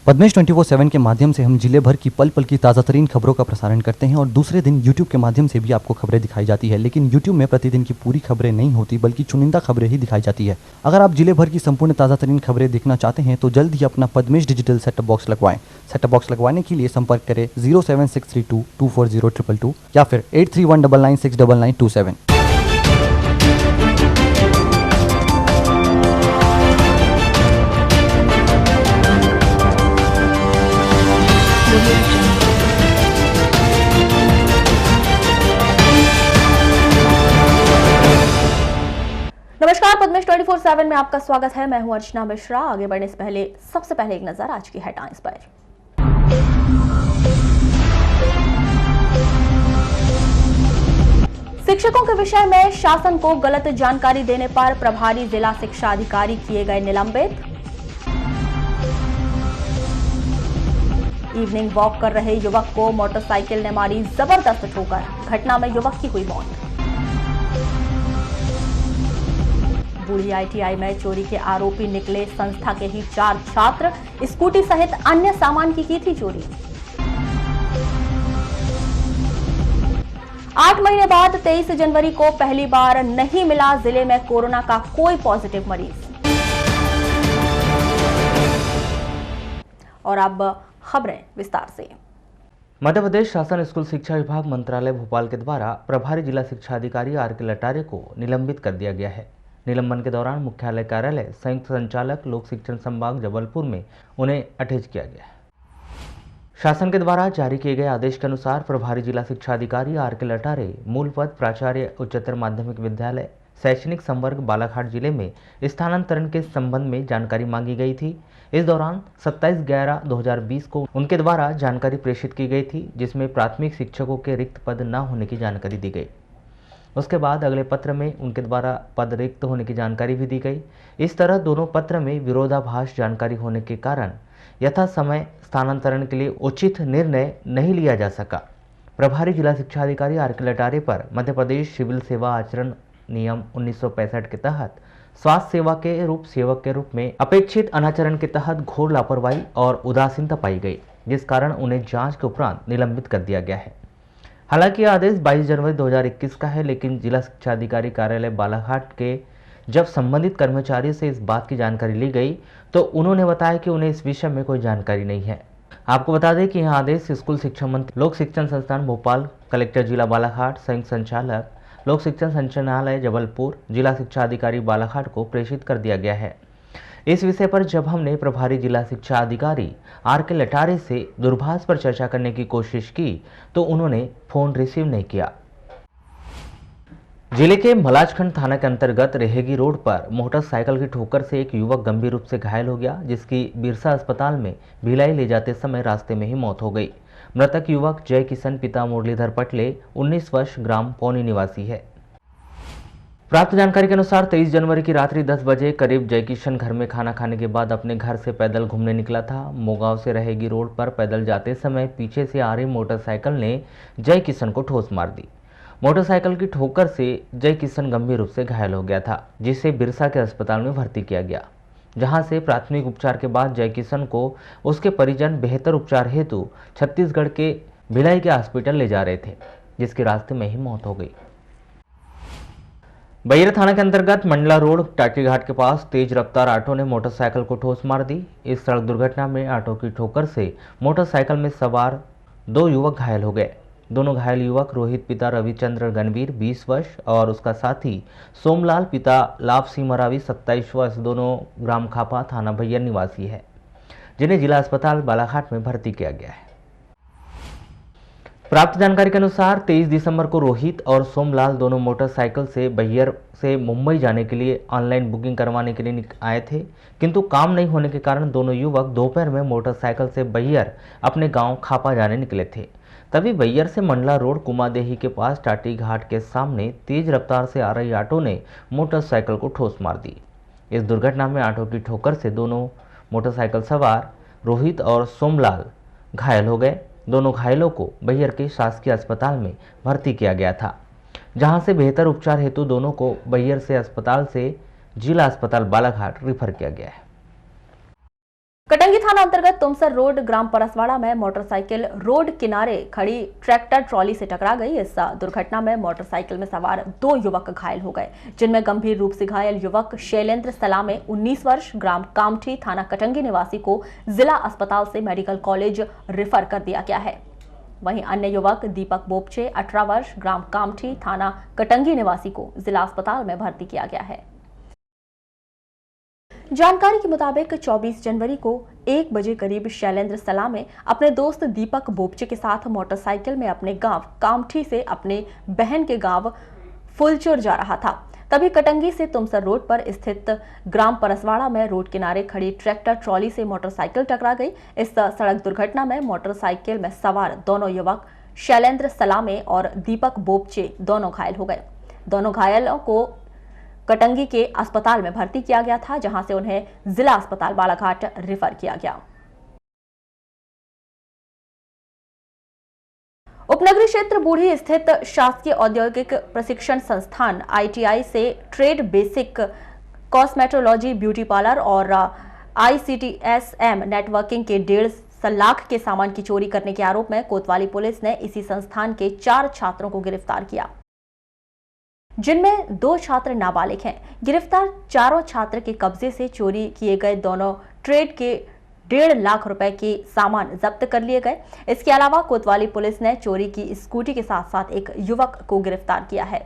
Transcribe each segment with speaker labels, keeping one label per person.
Speaker 1: पद्मेश 24/7 के माध्यम से हम जिले भर की पल पल की ताज़ा तरीन खबरों का प्रसारण करते हैं और दूसरे दिन यूट्यूब के माध्यम से भी आपको खबरें दिखाई जाती है। लेकिन यूट्यूब में प्रतिदिन की पूरी खबरें नहीं होती, बल्कि चुनिंदा खबरें ही दिखाई जाती है। अगर आप जिले भर की संपूर्ण ताज़ा तरीन खबरें देखना चाहते हैं तो जल्द ही अपना पद्मेश डिजिटल सेटअप बॉक्स लगवाएं। सेटअप बॉक्स लगवाने के लिए संपर्क करें 07632240222 या फिर 8319969927।
Speaker 2: नमस्कार, पद्मेश 24/7 में आपका स्वागत है। मैं हूं अर्चना मिश्रा। आगे बढ़ने से पहले सबसे पहले एक नजर आज की हेडलाइंस पर। शिक्षकों के विषय में शासन को गलत जानकारी देने पर प्रभारी जिला शिक्षा अधिकारी किए गए निलंबित। इवनिंग वॉक कर रहे युवक को मोटरसाइकिल ने मारी जबरदस्त ठोकर, घटना में युवक की हुई मौत। बूढ़ी ITI में चोरी के आरोपी निकले संस्था के ही 4 छात्र, स्कूटी सहित अन्य सामान की थी चोरी। 8 महीने बाद 23 जनवरी को पहली बार नहीं मिला जिले में कोरोना का कोई पॉजिटिव मरीज। और अब खबरें विस्तार से।
Speaker 3: मध्य प्रदेश शासन स्कूल शिक्षा विभाग मंत्रालय भोपाल के द्वारा प्रभारी जिला शिक्षा अधिकारी RK लटारे को निलंबित कर दिया गया है। निलंबन के दौरान मुख्यालय कार्यालय संयुक्त संचालक लोक शिक्षण संभाग जबलपुर में उन्हें अटैच किया गया है। शासन के द्वारा जारी किए गए आदेश के अनुसार प्रभारी जिला शिक्षा अधिकारी RK लटारे मूल पद प्राचार्य उच्चतर माध्यमिक विद्यालय शैक्षणिक संवर्ग बालाघाट जिले में स्थानांतरण के संबंध में जानकारी मांगी गई थी। इस दौरान 27/11/2020 को उनके द्वारा जानकारी प्रेषित की गई थी, जिसमें प्राथमिक शिक्षकों के रिक्त पद न होने की जानकारी दी गई। उसके बाद अगले पत्र में उनके द्वारा पद रिक्त होने की जानकारी भी दी गई। इस तरह दोनों पत्र में विरोधाभास जानकारी होने के कारण यथा समय स्थानांतरण के लिए उचित निर्णय नहीं लिया जा सका। प्रभारी जिला शिक्षा अधिकारी RK लटारे पर मध्य प्रदेश सिविल सेवा आचरण नियम 1965 के तहत स्वास्थ्य सेवा के सेवक के रूप में अपेक्षित अनाचरण के तहत घोर लापरवाही और उदासीनता पाई गई, जिस कारण उन्हें जांच के उपरांत निलंबित कर दिया गया है। हालांकि यह आदेश 22 जनवरी 2021 का है, लेकिन जिला शिक्षा अधिकारी कार्यालय बालाघाट के जब संबंधित कर्मचारियों से इस बात की जानकारी ली गई तो उन्होंने बताया कि उन्हें इस विषय में कोई जानकारी नहीं है। आपको बता दें कि यह आदेश स्कूल शिक्षा मंत्री लोक शिक्षण संस्थान भोपाल, कलेक्टर जिला बालाघाट, संयुक्त संचालक लोक शिक्षण संचालनालय जबलपुर, जिला शिक्षा अधिकारी बालाघाट को प्रेषित कर दिया गया है। इस विषय पर जब हमने प्रभारी जिला शिक्षा अधिकारी RK लटारे से दूरभाष पर चर्चा करने की कोशिश की तो उन्होंने फोन रिसीव नहीं किया। जिले के मलाजखंड थाना के अंतर्गत रेहेगी रोड पर मोटरसाइकिल की ठोकर से एक युवक गंभीर रूप से घायल हो गया, जिसकी बिरसा अस्पताल में भिलाई ले जाते समय रास्ते में ही मौत हो गई। मृतक युवक जय किशन पिता मुरलीधर पटले 19 वर्ष ग्राम पौनी निवासी है। प्राप्त जानकारी के अनुसार 23 जनवरी की रात्रि 10 बजे करीब जय किशन घर में खाना खाने के बाद अपने घर से पैदल घूमने निकला था। मोगांव से रहेगी रोड पर पैदल जाते समय पीछे से आ रही मोटरसाइकिल ने जय किशन को ठोस मार दी। मोटरसाइकिल की ठोकर से जय किशन गंभीर रूप से घायल हो गया था, जिसे बिरसा के अस्पताल में भर्ती किया गया, जहां से प्राथमिक उपचार के बाद जय किशन को उसके परिजन बेहतर उपचार हेतु छत्तीसगढ़ के भिलाई के हॉस्पिटल ले जा रहे थे, जिसके रास्ते में ही मौत हो गई। बहिरा थाना के अंतर्गत मंडला रोड टाटी घाट के पास तेज रफ्तार ऑटो ने मोटरसाइकिल को ठोस मार दी। इस सड़क दुर्घटना में ऑटो की ठोकर से मोटरसाइकिल में सवार 2 युवक घायल हो गए। दोनों घायल युवक रोहित पिता रविचंद्र गणवीर 20 वर्ष और उसका साथी सोमलाल पिता लाभ सिंह मरावी 27 वर्ष, दोनों ग्राम खापा थाना भैया निवासी है, जिन्हें जिला अस्पताल बालाघाट में भर्ती किया गया है। प्राप्त जानकारी के अनुसार 23 दिसंबर को रोहित और सोमलाल दोनों मोटरसाइकिल से बैहर से मुंबई जाने के लिए ऑनलाइन बुकिंग करवाने के लिए आए थे, किंतु काम नहीं होने के कारण दोनों युवक दोपहर में मोटरसाइकिल से बैहर अपने गांव खापा जाने निकले थे। तभी बैहर से मंडला रोड कुमादेही के पास टाटी घाट के सामने तेज रफ्तार से आ रही ऑटो ने मोटरसाइकिल को ठोस मार दी। इस दुर्घटना में ऑटो की ठोकर से दोनों मोटरसाइकिल सवार रोहित और सोमलाल घायल हो गए। दोनों घायलों को बैहर के शासकीय अस्पताल में भर्ती किया गया था, जहां से बेहतर उपचार हेतु दोनों को बैहर से अस्पताल से जिला अस्पताल बालाघाट रेफर किया गया है।
Speaker 2: कटंगी थाना अंतर्गत तुमसर रोड ग्राम परसवाड़ा में मोटरसाइकिल रोड किनारे खड़ी ट्रैक्टर ट्रॉली से टकरा गई। इस दुर्घटना में मोटरसाइकिल में सवार 2 युवक घायल हो गए, जिनमें गंभीर रूप से घायल युवक शैलेंद्र सलामे 19 वर्ष ग्राम कामठी थाना कटंगी निवासी को जिला अस्पताल से मेडिकल कॉलेज रेफर कर दिया गया है। वहीं अन्य युवक दीपक बोपचे 18 वर्ष ग्राम कामठी थाना कटंगी निवासी को जिला अस्पताल में भर्ती किया गया है। जानकारी के मुताबिक 24 जनवरी को 1 बजे करीब शैलेंद्र सलामे अपने दोस्त दीपक बोपचे के साथ मोटरसाइकिल में अपने गांव कामठी से अपने बहन के गांव फुलचुर जा रहा था। तभी कटंगी से तुमसर रोड पर स्थित ग्राम परसवाड़ा में रोड किनारे खड़ी ट्रैक्टर ट्रॉली से मोटरसाइकिल टकरा गई। इस सड़क दुर्घटना में मोटरसाइकिल में सवार दोनों युवक शैलेंद्र सलामे और दीपक बोपचे दोनों घायल हो गए। दोनों घायलों को कटंगी के अस्पताल में भर्ती किया गया था, जहां से उन्हें जिला अस्पताल बालाघाट रेफर किया गया। उपनगरीय क्षेत्र बूढ़ी स्थित शासकीय औद्योगिक प्रशिक्षण संस्थान ITI से trade basic cosmetology beauty parlour और ICTSM नेटवर्किंग के 1.5 लाख के सामान की चोरी करने के आरोप में कोतवाली पुलिस ने इसी संस्थान के 4 छात्रों को गिरफ्तार किया, जिनमें 2 छात्र नाबालिग हैं। गिरफ्तार चारों छात्र के कब्जे से चोरी किए गए दोनों ट्रेड के 1.5 लाख रुपए के सामान जब्त कर लिए गए। इसके अलावा कोतवाली पुलिस ने चोरी की स्कूटी के साथ साथ एक युवक को गिरफ्तार किया है।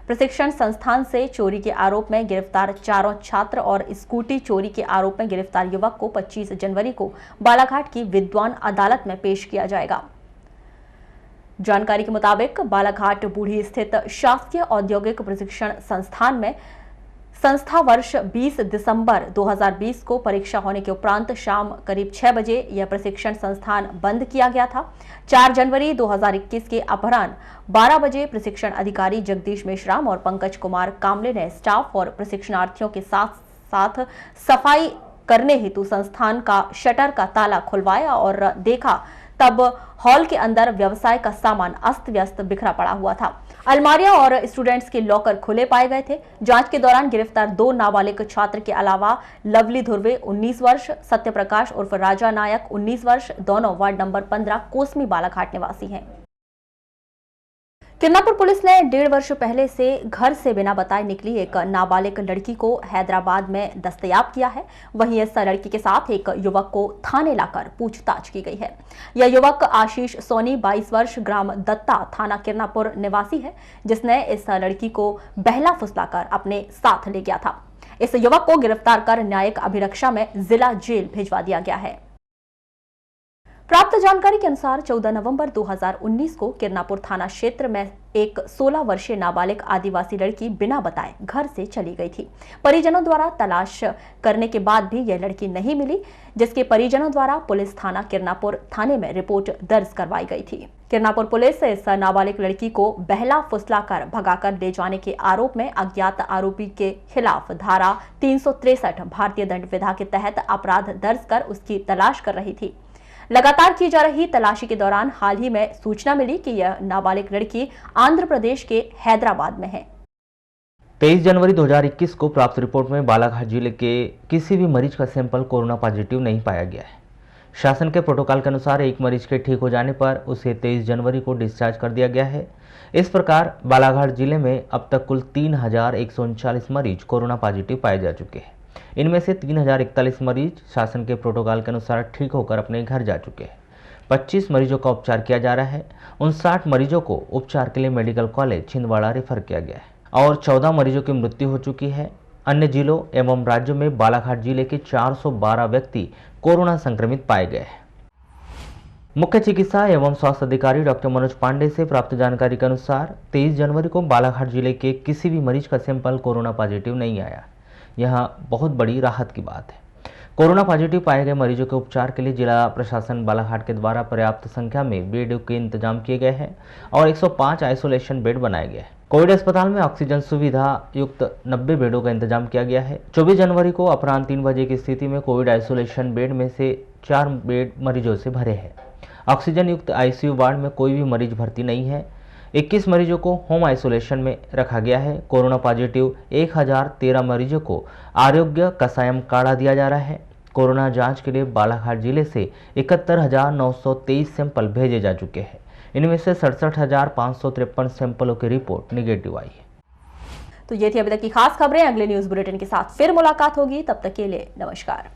Speaker 2: प्रशिक्षण संस्थान से चोरी के आरोप में गिरफ्तार चारों छात्र और स्कूटी चोरी के आरोप में गिरफ्तार युवक को 25 जनवरी को बालाघाट की विद्वान अदालत में पेश किया जाएगा। जानकारी के मुताबिक बालाघाट बूढ़ी स्थित शासकीय औद्योगिक प्रशिक्षण संस्थान में संस्था वर्ष 20 दिसंबर 2020 को परीक्षा होने के उपरांत शाम करीब 6 बजे यह प्रशिक्षण संस्थान बंद किया गया था। 4 जनवरी 2021 के अपराह्न 12 बजे प्रशिक्षण अधिकारी जगदीश मेश्राम और पंकज कुमार कामले ने स्टाफ और प्रशिक्षणार्थियों के साथ साथ सफाई करने हेतु संस्थान का शटर का ताला खुलवाया और देखा तब हॉल के अंदर व्यवसाय का सामान अस्त व्यस्त बिखरा पड़ा हुआ था। अलमारियां और स्टूडेंट्स के लॉकर खुले पाए गए थे। जांच के दौरान गिरफ्तार 2 नाबालिग छात्र के अलावा लवली धुर्वे 19 वर्ष, सत्य प्रकाश उर्फ राजा नायक 19 वर्ष, दोनों वार्ड नंबर 15 कोसमी बालाघाट निवासी हैं। किरनापुर पुलिस ने 1.5 वर्ष पहले से घर से बिना बताए निकली एक नाबालिग लड़की को हैदराबाद में दस्तयाब किया है। वहीं इस लड़की के साथ एक युवक को थाने लाकर पूछताछ की गई है। यह युवक आशीष सोनी 22 वर्ष ग्राम दत्ता थाना किरनापुर निवासी है, जिसने इस लड़की को बहला फुसलाकर अपने साथ ले गया था। इस युवक को गिरफ्तार कर न्यायिक अभिरक्षा में जिला जेल भिजवा दिया गया है। प्राप्त जानकारी के अनुसार 14 नवंबर 2019 को किरनापुर थाना क्षेत्र में एक 16 वर्षीय नाबालिग आदिवासी लड़की बिना बताए घर से चली गई थी। परिजनों द्वारा तलाश करने के बाद भी यह लड़की नहीं मिली, जिसके परिजनों द्वारा पुलिस थाना किरनापुर थाने में रिपोर्ट दर्ज करवाई गई थी। किरनापुर पुलिस इस नाबालिग लड़की को बहला फुसलाकर भगाकर ले जाने के आरोप में अज्ञात आरोपी के खिलाफ धारा 363 भारतीय दंड विधा के तहत अपराध दर्ज कर उसकी तलाश कर रही थी। लगातार की जा रही तलाशी के दौरान हाल ही में सूचना मिली कि यह नाबालिग लड़की आंध्र प्रदेश के हैदराबाद में है।
Speaker 3: 23 जनवरी 2021 को प्राप्त रिपोर्ट में बालाघाट जिले के किसी भी मरीज का सैंपल कोरोना पॉजिटिव नहीं पाया गया है। शासन के प्रोटोकॉल के अनुसार एक मरीज के ठीक हो जाने पर उसे 23 जनवरी को डिस्चार्ज कर दिया गया है। इस प्रकार बालाघाट जिले में अब तक कुल 3139 मरीज कोरोना पॉजिटिव पाए जा चुके हैं। इनमें से 3041 मरीज शासन के प्रोटोकॉल के अनुसार ठीक होकर अपने घर जा चुके हैं। 25 मरीजों का उपचार किया जा रहा है। 59 मरीजों को उपचार के लिए मेडिकल कॉलेज छिंदवाड़ा रेफर किया गया है और 14 मरीजों की मृत्यु हो चुकी है। अन्य जिलों एवं राज्यों में बालाघाट जिले के 412 व्यक्ति कोरोना संक्रमित पाए गए हैं। मुख्य चिकित्सा एवं स्वास्थ्य अधिकारी डॉक्टर मनोज पांडे से प्राप्त जानकारी के अनुसार 23 जनवरी को बालाघाट जिले के किसी भी मरीज का सैंपल कोरोना पॉजिटिव नहीं आया। यह बहुत बड़ी राहत की बात है। कोरोना पॉजिटिव पाए गए मरीजों के उपचार के लिए जिला प्रशासन बालाघाट के द्वारा पर्याप्त संख्या में बेड के इंतजाम किए गए हैं और 105 आइसोलेशन बेड बनाए गए हैं। कोविड अस्पताल में ऑक्सीजन सुविधा युक्त 90 बेडों का इंतजाम किया गया है। 24 जनवरी को अपराह्न 3 बजे की स्थिति में कोविड आइसोलेशन बेड में से 4 बेड मरीजों से भरे हैं। ऑक्सीजन युक्त आईसीयू वार्ड में कोई भी मरीज भर्ती नहीं है। 21 मरीजों को होम आइसोलेशन में रखा गया है। कोरोना पॉजिटिव 1013 मरीजों को आरोग्य कसायम काढ़ा दिया जा रहा है। कोरोना जांच के लिए बालाघाट जिले से 71,923 सैंपल भेजे जा चुके हैं। इनमें से 67,553 सैंपलों की रिपोर्ट निगेटिव आई है।
Speaker 2: तो ये थी अभी तक की खास खबरें। अगले न्यूज बुलेटिन के साथ फिर मुलाकात होगी, तब तक के लिए नमस्कार।